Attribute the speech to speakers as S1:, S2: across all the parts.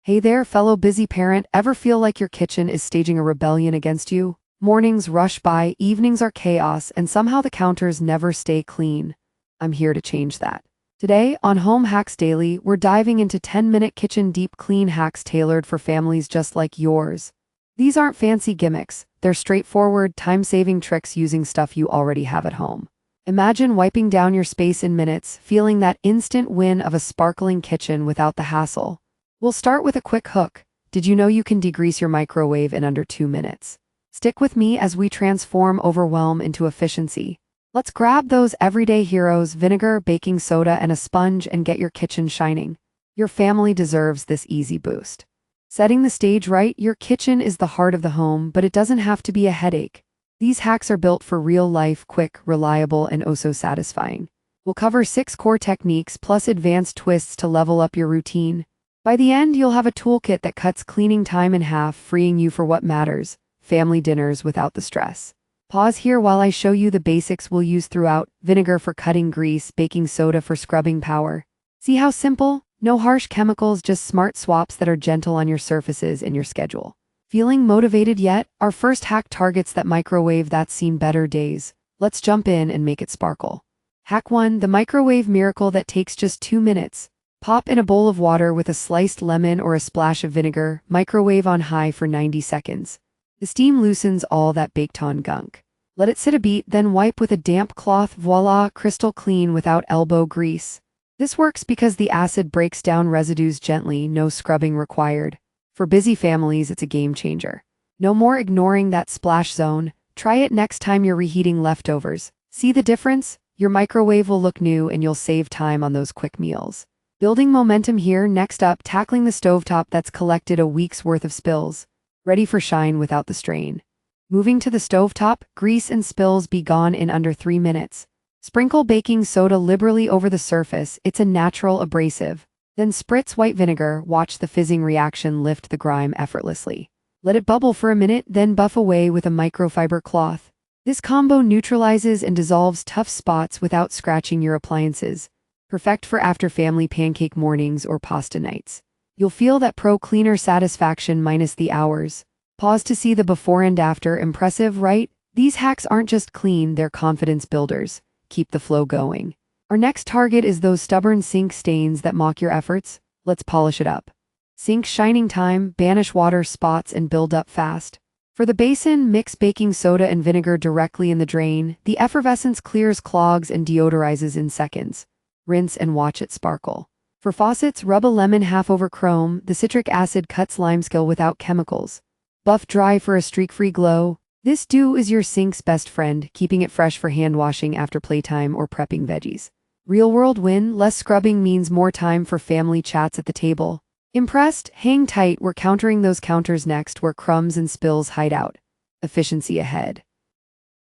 S1: Hey there, fellow busy parent. Ever feel like your kitchen is staging a rebellion against you? Mornings rush by, evenings are chaos, and somehow the counters never stay clean. I'm here to change that. Today, on Home Hacks Daily, we're diving into 10-minute kitchen deep clean hacks tailored for families just like yours. These aren't fancy gimmicks, they're straightforward, time-saving tricks using stuff you already have at home. Imagine wiping down your space in minutes, feeling that instant win of a sparkling kitchen without the hassle. We'll start with a quick hook. Did you know you can degrease your microwave in under 2 minutes? Stick with me as we transform overwhelm into efficiency. Let's grab those everyday heroes, vinegar, baking soda, and a sponge, and get your kitchen shining. Your family deserves this easy boost. Setting the stage right, your kitchen is the heart of the home, but it doesn't have to be a headache. These hacks are built for real life, quick, reliable, and oh so satisfying. We'll cover 6 core techniques plus advanced twists to level up your routine. By the end, you'll have a toolkit that cuts cleaning time in half, freeing you for what matters: family dinners without the stress. Pause here while I show you the basics we'll use throughout: vinegar for cutting grease, baking soda for scrubbing power. See how simple? No harsh chemicals, just smart swaps that are gentle on your surfaces and your schedule. Feeling motivated yet? Our first hack targets that microwave that's seen better days. Let's jump in and make it sparkle. Hack 1: the microwave miracle that takes just 2 minutes. Pop in a bowl of water with a sliced lemon or a splash of vinegar, microwave on high for 90 seconds. The steam loosens all that baked-on gunk. Let it sit a beat, then wipe with a damp cloth. Voila, crystal clean without elbow grease. This works because the acid breaks down residues gently, no scrubbing required. For busy families, it's a game changer. No more ignoring that splash zone. Try it next time you're reheating leftovers. See the difference? Your microwave will look new and you'll save time on those quick meals. Building momentum here. Next up, tackling the stovetop that's collected a week's worth of spills. Ready for shine without the strain. Moving to the stovetop, grease and spills be gone in under 3 minutes. Sprinkle baking soda liberally over the surface, it's a natural abrasive. Then spritz white vinegar, watch the fizzing reaction lift the grime effortlessly. Let it bubble for a minute, then buff away with a microfiber cloth. This combo neutralizes and dissolves tough spots without scratching your appliances. Perfect for after-family pancake mornings or pasta nights. You'll feel that pro cleaner satisfaction minus the hours. Pause to see the before and after. Impressive, right? These hacks aren't just clean, they're confidence builders. Keep the flow going. Our next target is those stubborn sink stains that mock your efforts. Let's polish it up. Sink shining time, banish water spots, and build up fast. For the basin, mix baking soda and vinegar directly in the drain. The effervescence clears clogs and deodorizes in seconds. Rinse and watch it sparkle. For faucets, rub a lemon half over chrome. The citric acid cuts limescale without chemicals. Buff dry for a streak-free glow. This dew is your sink's best friend, keeping it fresh for hand washing after playtime or prepping veggies. Real-world win: less scrubbing means more time for family chats at the table. Impressed? Hang tight, we're countering those counters next, where crumbs and spills hide out. Efficiency ahead.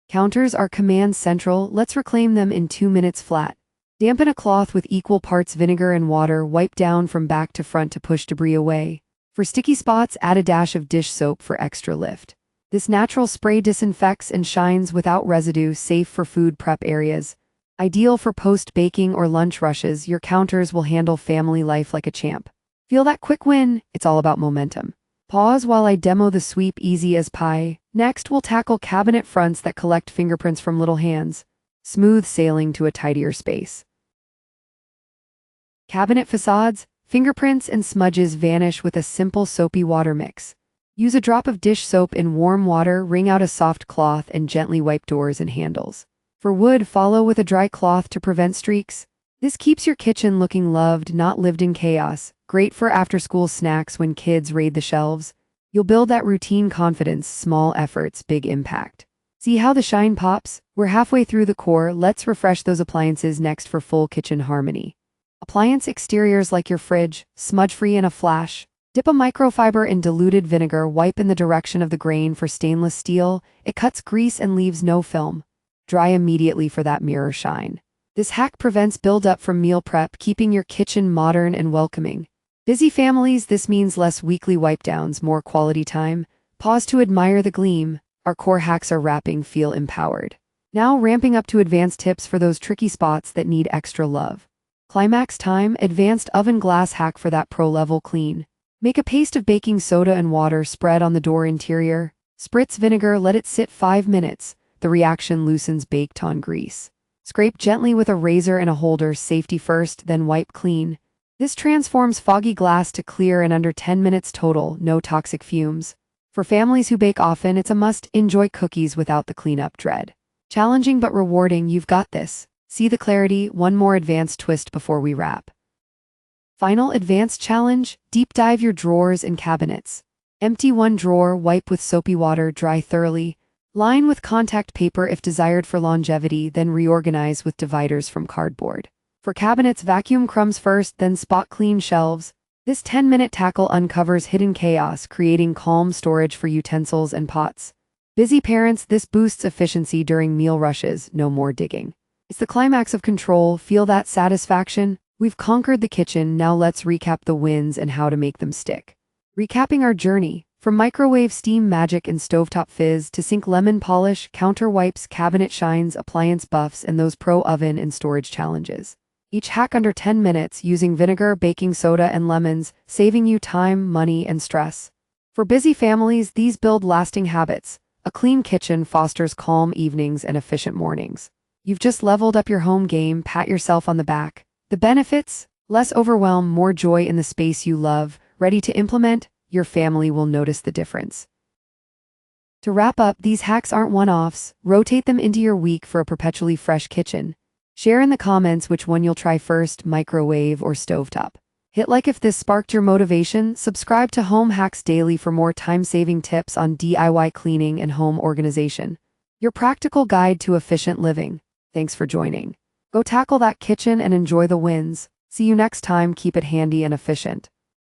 S1: Counters are command central. Let's reclaim them in 2 minutes flat. Dampen a cloth with equal parts vinegar and water. Wipe down from back to front to push debris away. For sticky spots, add a dash of dish soap for extra lift. This natural spray disinfects and shines without residue, safe for food prep areas. Ideal for post-baking or lunch rushes. Your counters will handle family life like a champ. Feel that quick win? It's all about momentum. Pause while I demo the sweep, easy as pie. Next, we'll tackle cabinet fronts that collect fingerprints from little hands. Smooth sailing to a tidier space. Cabinet facades, fingerprints and smudges vanish with a simple soapy water mix. Use a drop of dish soap in warm water, wring out a soft cloth, and gently wipe doors and handles. For wood, follow with a dry cloth to prevent streaks. This keeps your kitchen looking loved, not lived in chaos. Great for after-school snacks when kids raid the shelves. You'll build that routine confidence, small efforts, big impact. See how the shine pops? We're halfway through the core. Let's refresh those appliances next for full kitchen harmony. Appliance exteriors like your fridge, smudge-free in a flash. Dip a microfiber in diluted vinegar, wipe in the direction of the grain. For stainless steel, it cuts grease and leaves no film. Dry immediately for that mirror shine. This hack prevents buildup from meal prep, keeping your kitchen modern and welcoming. Busy families, this means less weekly wipe downs, more quality time. Pause to admire the gleam. Our core hacks are wrapping, feel empowered. Now ramping up to advanced tips for those tricky spots that need extra love. Climax time, advanced oven glass hack for that pro-level clean. Make a paste of baking soda and water, spread on the door interior. Spritz vinegar, let it sit 5 minutes. The reaction loosens baked-on grease. Scrape gently with a razor and a holder, safety first, then wipe clean. This transforms foggy glass to clear in under 10 minutes total, no toxic fumes. For families who bake often, it's a must. Enjoy cookies without the cleanup dread. Challenging but rewarding, you've got this. See the clarity, one more advanced twist before we wrap. Final advanced challenge, deep dive your drawers and cabinets. Empty one drawer, wipe with soapy water, dry thoroughly. Line with contact paper if desired for longevity, then reorganize with dividers from cardboard. For cabinets, vacuum crumbs first, then spot clean shelves. This 10-minute tackle uncovers hidden chaos, creating calm storage for utensils and pots. Busy parents, this boosts efficiency during meal rushes, no more digging. It's the climax of control, feel that satisfaction? We've conquered the kitchen, now let's recap the wins and how to make them stick. Recapping our journey, from microwave steam magic and stovetop fizz to sink lemon polish, counter wipes, cabinet shines, appliance buffs, and those pro oven and storage challenges. Each hack under 10 minutes using vinegar, baking soda, and lemons, saving you time, money, and stress. For busy families, these build lasting habits. A clean kitchen fosters calm evenings and efficient mornings. You've just leveled up your home game, pat yourself on the back. The benefits? Less overwhelm, more joy in the space you love. Ready to implement? Your family will notice the difference. To wrap up, these hacks aren't one-offs. Rotate them into your week for a perpetually fresh kitchen. Share in the comments which one you'll try first, microwave or stovetop. Hit like if this sparked your motivation. Subscribe to Home Hacks Daily for more time-saving tips on DIY cleaning and home organization. Your practical guide to efficient living. Thanks for joining. Go tackle that kitchen and enjoy the wins. See you next time. Keep it handy and efficient.